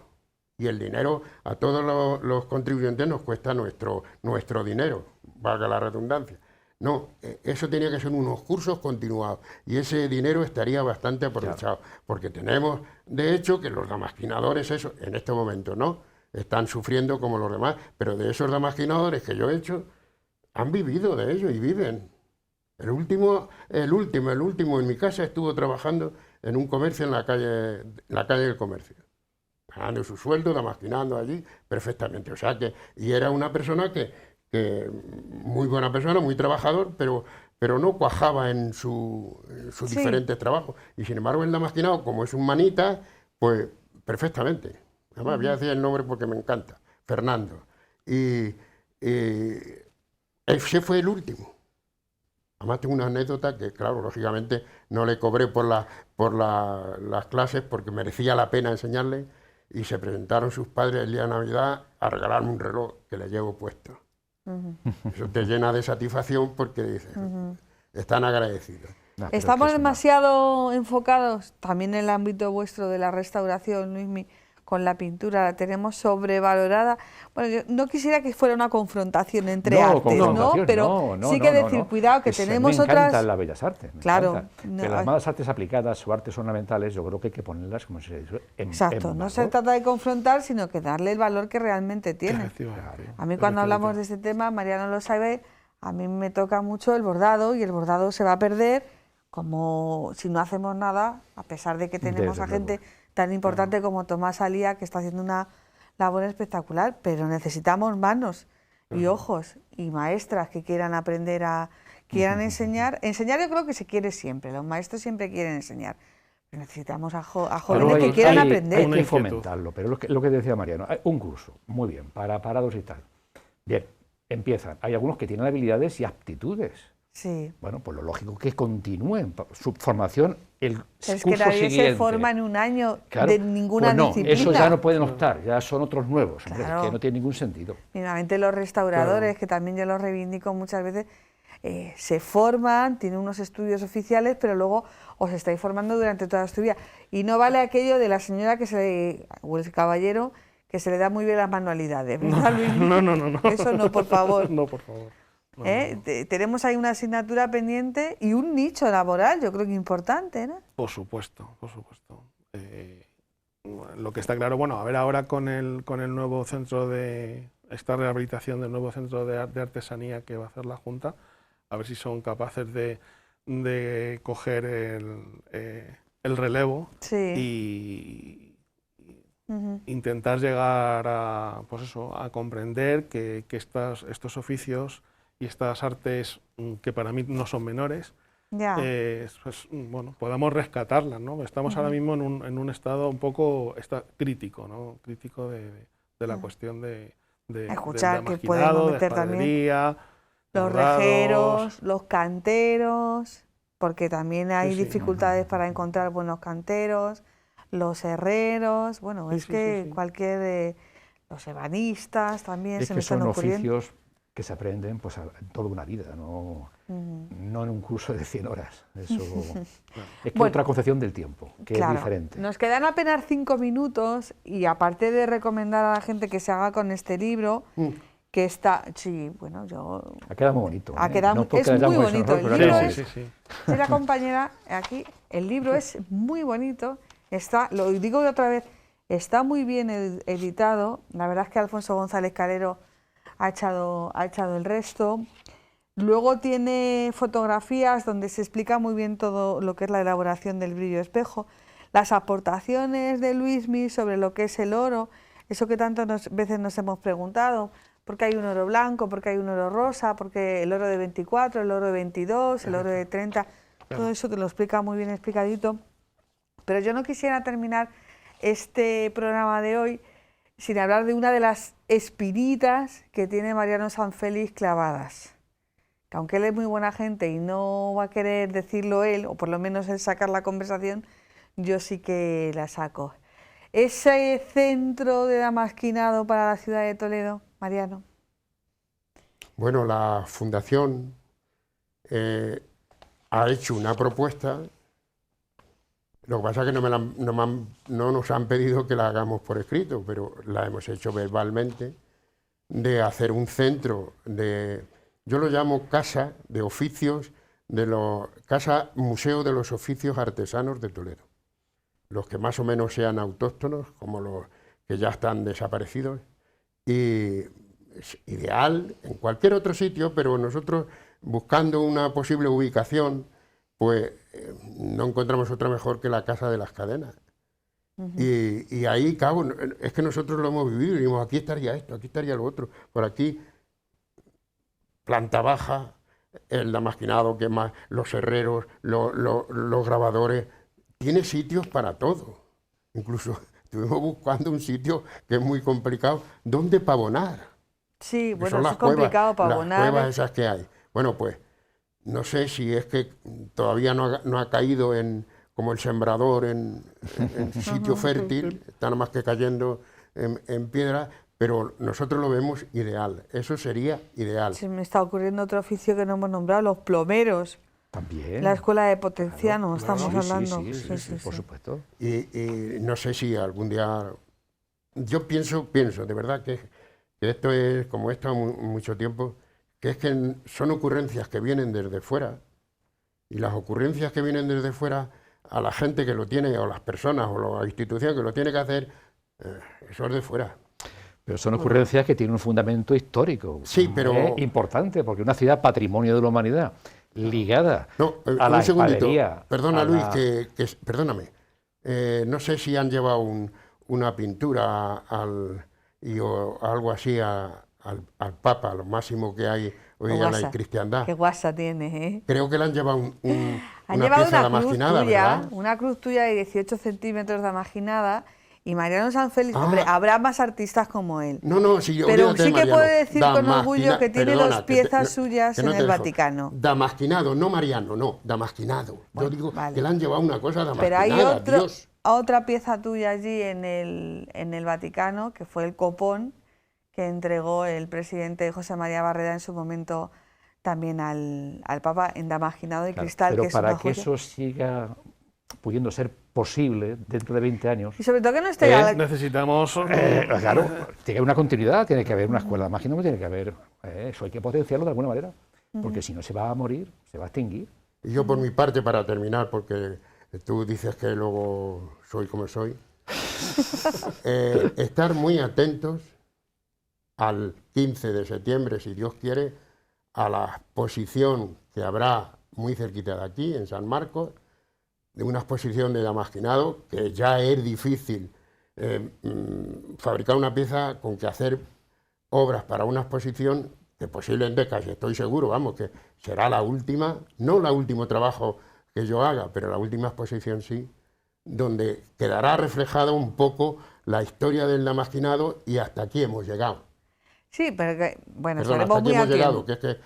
Y el dinero a todos los contribuyentes nos cuesta nuestro dinero, valga la redundancia. No, eso tenía que ser unos cursos continuados y ese dinero estaría bastante aprovechado, porque tenemos, de hecho, que los damasquinadores, eso, en este momento no, están sufriendo como los demás, pero de esos damasquinadores que yo he hecho, han vivido de ello y viven. El último en mi casa estuvo trabajando en un comercio en la calle del Comercio, ganando su sueldo, damasquinando allí perfectamente. O sea que, y era una persona que muy buena persona, muy trabajador, pero no cuajaba en sus Sí. diferentes trabajos. Y sin embargo, el damasquinado, como es un manita, pues perfectamente. Además, voy a decir el nombre porque me encanta, Fernando. Y ese fue el último. Además tengo una anécdota que, claro, lógicamente no le cobré por las clases porque merecía la pena enseñarle, y se presentaron sus padres el día de Navidad a regalarme un reloj que le llevo puesto. Eso te llena de satisfacción porque dices, están agradecidos. No, pero Estamos es que es demasiado enfocados también en el ámbito vuestro de la restauración, Luismi, con la pintura, la tenemos sobrevalorada. Bueno, yo no quisiera que fuera una confrontación entre artes, ¿no? confrontación, Pero no, sí que decir, cuidado, que tenemos me otras... encantan las bellas artes, me Claro, encantan. no, Pero las malas artes aplicadas o artes ornamentales, yo creo que hay que ponerlas, como se dice, Exacto, en no se valor. trata de confrontar, sino que darle el valor que realmente tiene. Efectivamente. A mí cuando hablamos de este tema, Mariano lo sabe, a mí me toca mucho el bordado y el bordado se va a perder como si no hacemos nada, a pesar de que tenemos Desde a gente luego. tan importante como Tomás Alía, que está haciendo una labor espectacular, pero necesitamos manos y ojos y maestras que quieran aprender quieran enseñar. Enseñar yo creo que se quiere siempre, los maestros siempre quieren enseñar. Pero necesitamos a jóvenes que quieran aprender. Hay Una que inquietud. fomentarlo, pero lo que decía Mariano, hay un curso, muy bien, para parados y tal. Bien, empiezan. Hay algunos que tienen habilidades y aptitudes. Sí. Bueno, pues lo lógico que continúen su formación el Pero es curso que nadie siguiente. se forma en un año Claro, de ninguna pues no, disciplina. esos ya no pueden optar, ya son otros nuevos, hombre, Claro. que no tiene ningún sentido. Mínimamente los restauradores, Claro. que también yo los reivindico muchas veces, se forman, tienen unos estudios oficiales, pero luego os estáis formando durante toda su vida. Y no vale aquello de la señora o el caballero que se le da muy bien las manualidades, ¿verdad, Luis? No. Eso no, por favor. No, por favor. No, Tenemos ahí una asignatura pendiente y un nicho laboral, yo creo que importante, ¿no? Por supuesto, por supuesto. Lo que está claro, bueno, a ver ahora con el nuevo centro esta rehabilitación del nuevo centro de artesanía que va a hacer la Junta, a ver si son capaces de coger el relevo Sí. y intentar llegar pues eso, a comprender que estos oficios y estas artes, que para mí no son menores, Ya. pues, bueno, podamos rescatarlas, ¿no? Estamos ahora mismo en un estado un poco crítico, ¿no? Crítico de la cuestión de Escuchar del que podemos amaquinado, de meter también espadería, Los bordados. rejeros, los canteros, porque también hay Sí, sí. dificultades para encontrar buenos canteros, los herreros, bueno, Sí, es sí, que sí, sí. los ebanistas también Es se que me están son ocurriendo. oficios que se aprenden pues en toda una vida, no en un curso de 100 horas. Eso es que Bueno, otra concepción del tiempo, que Claro, es diferente. nos quedan apenas 5 minutos y aparte de recomendar a la gente que se haga con este libro, que está, sí, bueno, yo... Ha quedado muy bonito. Ha quedado- No porque es hayamos muy hecho bonito, nosotros, el pero libro ha es- quedado bonito. Sí. Sí, la compañera, aquí, el libro es muy bonito, lo digo otra vez, está muy bien editado, la verdad es que Alfonso González Calero ha echado el resto. Luego tiene fotografías donde se explica muy bien todo lo que es la elaboración del brillo espejo, las aportaciones de Luismi sobre lo que es el oro, Eso que tantas veces nos hemos preguntado, ¿por qué hay un oro blanco, por qué hay un oro rosa, por qué el oro de 24, el oro de 22, el oro de 30? Todo eso te lo explica muy bien explicadito. Pero yo no quisiera terminar este programa de hoy sin hablar de una de las espinitas que tiene Mariano Sanfélix clavadas. Que aunque él es muy buena gente y no va a querer decirlo él, o por lo menos él sacar la conversación, yo sí que la saco. Ese centro de damasquinado para la ciudad de Toledo, Mariano. Bueno, la Fundación ha hecho una propuesta. Lo que pasa es que no nos han pedido que la hagamos por escrito, pero la hemos hecho verbalmente, de hacer un centro de, yo lo llamo casa de oficios, casa museo de los oficios artesanos de Toledo. Los que más o menos sean autóctonos, como los que ya están desaparecidos, y es ideal en cualquier otro sitio, pero nosotros, buscando una posible ubicación, pues no encontramos otra mejor que la Casa de las Cadenas. Y ahí, cabo, es que nosotros lo hemos vivido, y dijimos, aquí estaría esto, aquí estaría lo otro, por aquí, planta baja, el damasquinado, que más, los herreros, los grabadores, tiene sitios para todo. Incluso estuvimos buscando un sitio que es muy complicado, ¿dónde pavonar? Sí, bueno, es complicado pavonar. Las cuevas esas que hay. Bueno, pues no sé si es que todavía no ha caído como el sembrador en sitio fértil, está nada más que cayendo en piedra, pero nosotros lo vemos ideal, eso sería ideal. Se me está ocurriendo otro oficio que no hemos nombrado, los plomeros. También. La escuela de Potenciano, claro, estamos hablando. Sí, por supuesto. Y no sé si algún día, yo pienso de verdad que esto es, como he estado mucho tiempo, que es que son ocurrencias que vienen desde fuera, y las ocurrencias que vienen desde fuera, a la gente que lo tiene, o las personas, o la institución que lo tiene que hacer, eso es de fuera. Pero son ocurrencias que tienen un fundamento histórico. Sí, pero importante, porque una ciudad patrimonio de la humanidad, ligada a la espadería. Perdona, Luis, perdóname. No sé si han llevado una pintura o algo así al Papa, lo máximo que hay hoy en la cristiandad. Qué guasa tienes, ¿eh? Creo que le han llevado una pieza damasquinada, ¿verdad? Una cruz tuya de 18 centímetros damasquinada. Y Mariano Sanfélix, hombre, habrá más artistas como él. No, sí, pero sí que Mariano, puede decir con orgullo que tiene dos piezas suyas en el Vaticano. Damasquinado, no Mariano, no, damasquinado. Bueno, yo digo que le han llevado una cosa damasquinada. Pero hay otra pieza tuya allí en el Vaticano, que fue el copón que entregó el presidente José María Barreda en su momento también al Papa, en damasquinado y cristal. Pero que es para una que joya. eso siga pudiendo ser posible dentro de 20 años. Y sobre todo que no esté... necesitamos... claro, tiene una continuidad, tiene que haber una escuela de damasquino, tiene que haber... eso hay que potenciarlo de alguna manera, porque si no se va a morir, se va a extinguir. Y yo por mi parte, para terminar, porque tú dices que luego soy como soy, estar muy atentos al 15 de septiembre, si Dios quiere, a la exposición que habrá muy cerquita de aquí, en San Marcos, de una exposición de damasquinado, que ya es difícil fabricar una pieza con que hacer obras para una exposición que posiblemente, casi estoy seguro, vamos, que será la última, no el último trabajo que yo haga, pero la última exposición sí, donde quedará reflejada un poco la historia del damasquinado y hasta aquí hemos llegado. Sí, pero que, bueno, estaremos muy atentos. Que es que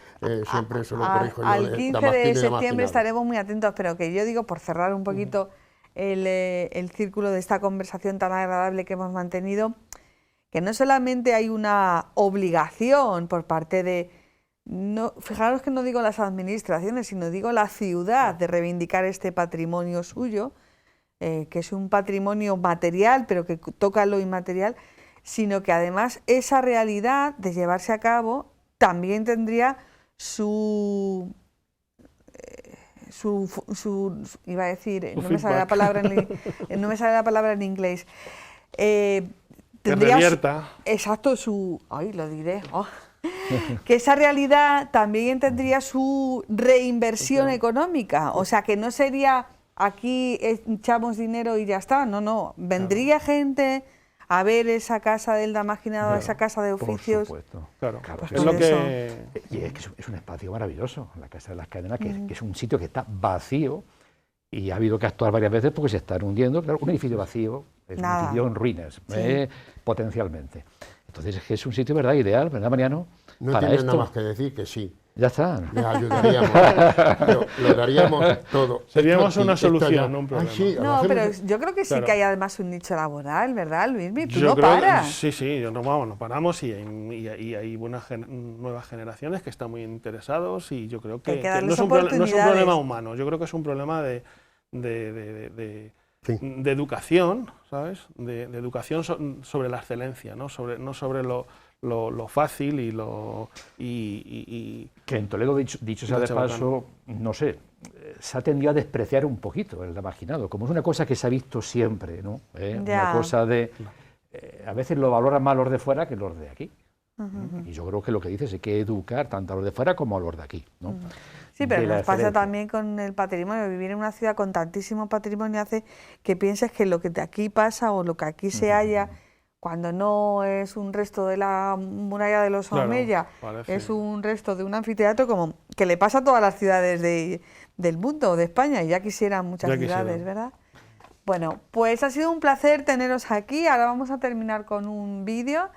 siempre eso lo corrijo yo. Al 15 de septiembre estaremos muy atentos, pero que yo digo, por cerrar un poquito el círculo de esta conversación tan agradable que hemos mantenido, que no solamente hay una obligación por parte de, fijaros que no digo las administraciones, sino digo la ciudad, de reivindicar este patrimonio suyo, que es un patrimonio material, pero que toca lo inmaterial, sino que además esa realidad de llevarse a cabo también tendría su iba a decir, no me sale la palabra en inglés. Tendría exacto lo diré. Que esa realidad también tendría su reinversión económica, o sea que no sería aquí echamos dinero y ya está, no, vendría gente a ver esa casa del Damasquinado, Claro, esa casa de Por oficios. supuesto. Claro, Claro, Pues es por lo eso. que... Y es que es un espacio maravilloso, la Casa de las Cadenas, que es un sitio que está vacío y ha habido que actuar varias veces porque se están hundiendo. Claro, un edificio vacío es Nada. un edificio en ruinas, Sí. potencialmente. Entonces es que es un sitio, ¿verdad?, ideal, ¿verdad, Mariano? No Para tienes esto. nada más que decir que sí. Ya está. Les ayudaríamos, lo daríamos todo. Seríamos Esto aquí, una esto allá. solución, no un problema. Sí, lo No, hacemos- pero yo creo que sí Claro. que hay además un nicho laboral, ¿verdad, Luismi? Tú Yo no creo que- paras. sí, no paramos y hay buenas nuevas generaciones que están muy interesados y yo creo Hay que que no darles es un problema oportunidades. humano, yo creo que es un problema de Sí. educación, ¿sabes? De educación sobre la excelencia, no sobre lo fácil y lo... Que en Toledo, dicho sea de Dicho paso, no sé, se ha tendido a despreciar un poquito el Damasquinado, como es una cosa que se ha visto siempre, ¿no? Una Ya. cosa de... a veces lo valoran más los de fuera que los de aquí. Y yo creo que lo que dices es que hay que educar tanto a los de fuera como a los de aquí, ¿no? Sí, pero De la nos pasa excelencia. también con el patrimonio. Vivir en una ciudad con tantísimo patrimonio hace que pienses que lo que de aquí pasa o lo que aquí se halla, cuando no es un resto de la muralla de los Claro, Omeya, parece. es un resto de un anfiteatro como que le pasa a todas las ciudades del mundo, de España, y ya quisieran muchas Ya ciudades, quisieran. ¿verdad? Bueno, pues ha sido un placer teneros aquí. Ahora vamos a terminar con un vídeo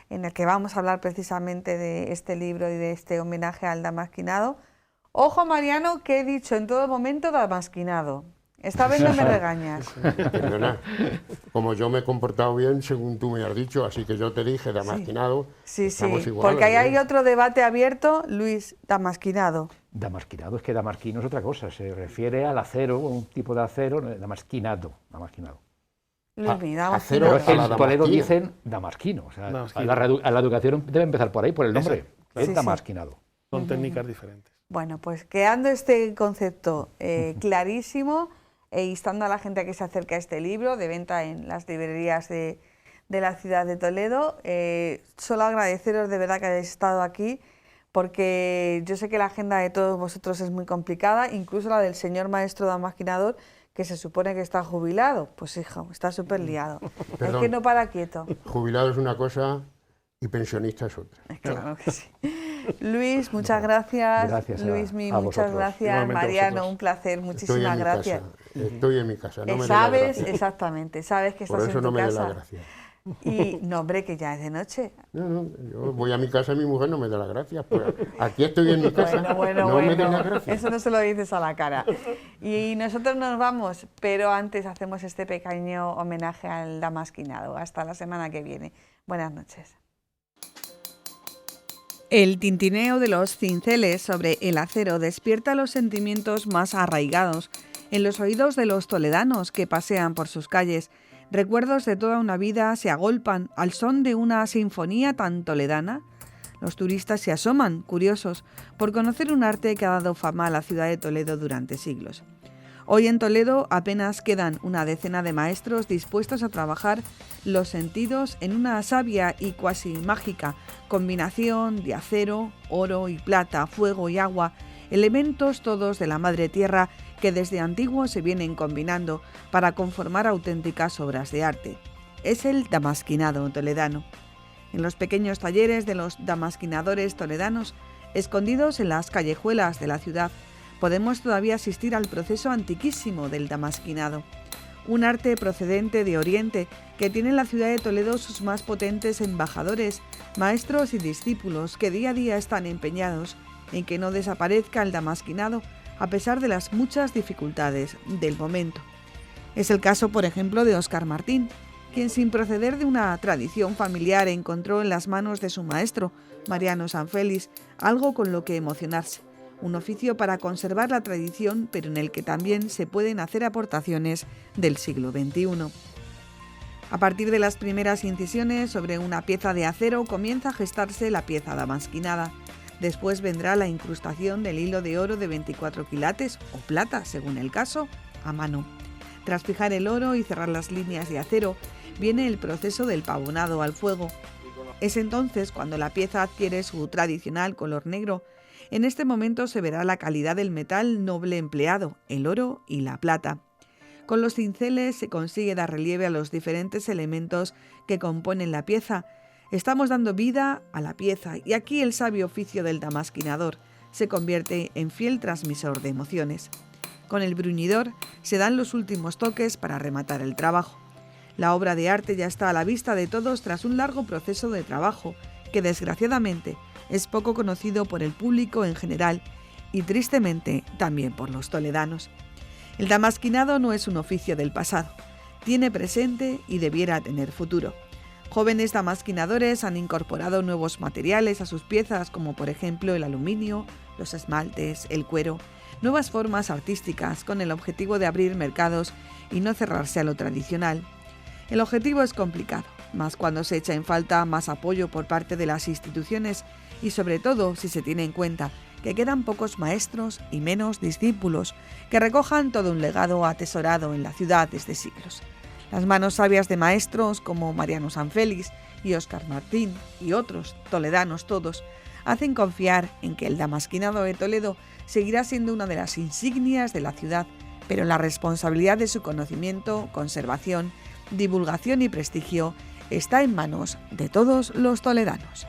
en el que vamos a hablar precisamente de este libro y de este homenaje al Damasquinado. Ojo, Mariano, que he dicho en todo momento Damasquinado. Esta vez no me regañas. Perdona, como yo me he comportado bien según tú me has dicho, así que yo te dije Damasquinado. Sí, sí, estamos igual, porque ahí ¿eh? hay otro debate abierto, Luis, Damasquinado. Damasquinado, es que damasquino es otra cosa, se refiere al acero, un tipo de acero, damasquinado. Luismi, acero Pero Damasquinado. es que a la en Toledo damasquina. dicen damasquino, o sea, Damasquino. a la educación debe empezar por ahí, por el nombre, Exacto. es Sí, sí. damasquinado. Son técnicas diferentes. Bueno, pues quedando este concepto clarísimo e instando a la gente a que se acerque a este libro de venta en las librerías de la ciudad de Toledo, solo agradeceros de verdad que hayáis estado aquí, porque yo sé que la agenda de todos vosotros es muy complicada, incluso la del señor maestro damasquinador, que se supone que está jubilado. Pues hijo, está súper liado. Es Perdón. que no para quieto. Jubilado es una cosa y pensionista es otra. Claro que sí. Luis, muchas gracias. Gracias a- Luismi, a muchas vosotros. gracias. Igualmente a Mariano, vosotros. un placer. Estoy en Muchísimas mi gracias. casa. Estoy en mi casa, no me des la Sabes, gracia. exactamente, sabes que Por estás eso en no tu me des la casa. gracia. Y no, hombre, que ya es de noche. No, yo voy a mi casa y mi mujer no me da las gracias. Pues aquí estoy en mi casa. No me des las gracias. Eso no se lo dices a la cara. Y nosotros nos vamos, pero antes hacemos este pequeño homenaje al Damasquinado. Hasta la semana que viene. Buenas noches. El tintineo de los cinceles sobre el acero despierta los sentimientos más arraigados en los oídos de los toledanos que pasean por sus calles. Recuerdos de toda una vida se agolpan al son de una sinfonía tan toledana. Los turistas se asoman, curiosos, por conocer un arte que ha dado fama a la ciudad de Toledo durante siglos. Hoy en Toledo apenas quedan una decena de maestros dispuestos a trabajar los sentidos en una sabia y cuasi mágica combinación de acero, oro y plata, fuego y agua, elementos todos de la madre tierra que desde antiguo se vienen combinando para conformar auténticas obras de arte. Es el damasquinado toledano. En los pequeños talleres de los damasquinadores toledanos, escondidos en las callejuelas de la ciudad, podemos todavía asistir al proceso antiquísimo del damasquinado, un arte procedente de Oriente que tiene en la ciudad de Toledo sus más potentes embajadores, maestros y discípulos que día a día están empeñados en que no desaparezca el damasquinado a pesar de las muchas dificultades del momento. Es el caso, por ejemplo, de Óscar Martín, quien sin proceder de una tradición familiar encontró en las manos de su maestro, Mariano Sanfélix, algo con lo que emocionarse. Un oficio para conservar la tradición, pero en el que también se pueden hacer aportaciones del siglo XXI. A partir de las primeras incisiones sobre una pieza de acero comienza a gestarse la pieza damasquinada. Después vendrá la incrustación del hilo de oro de 24 quilates o plata, según el caso, a mano. Tras fijar el oro y cerrar las líneas de acero, viene el proceso del pavonado al fuego. Es entonces cuando la pieza adquiere su tradicional color negro. En este momento se verá la calidad del metal noble empleado, el oro y la plata. Con los cinceles se consigue dar relieve a los diferentes elementos que componen la pieza. Estamos dando vida a la pieza y aquí el sabio oficio del damasquinador se convierte en fiel transmisor de emociones. Con el bruñidor se dan los últimos toques para rematar el trabajo. La obra de arte ya está a la vista de todos tras un largo proceso de trabajo que desgraciadamente es poco conocido por el público en general y tristemente también por los toledanos. El damasquinado no es un oficio del pasado, tiene presente y debiera tener futuro. Jóvenes damasquinadores han incorporado nuevos materiales a sus piezas, como por ejemplo el aluminio, los esmaltes, el cuero, nuevas formas artísticas con el objetivo de abrir mercados y no cerrarse a lo tradicional. El objetivo es complicado, más cuando se echa en falta más apoyo por parte de las instituciones y sobre todo si se tiene en cuenta que quedan pocos maestros y menos discípulos que recojan todo un legado atesorado en la ciudad desde siglos. Las manos sabias de maestros como Mariano Sanfélix y Óscar Martín y otros, toledanos todos, hacen confiar en que el damasquinado de Toledo seguirá siendo una de las insignias de la ciudad, pero la responsabilidad de su conocimiento, conservación, divulgación y prestigio está en manos de todos los toledanos.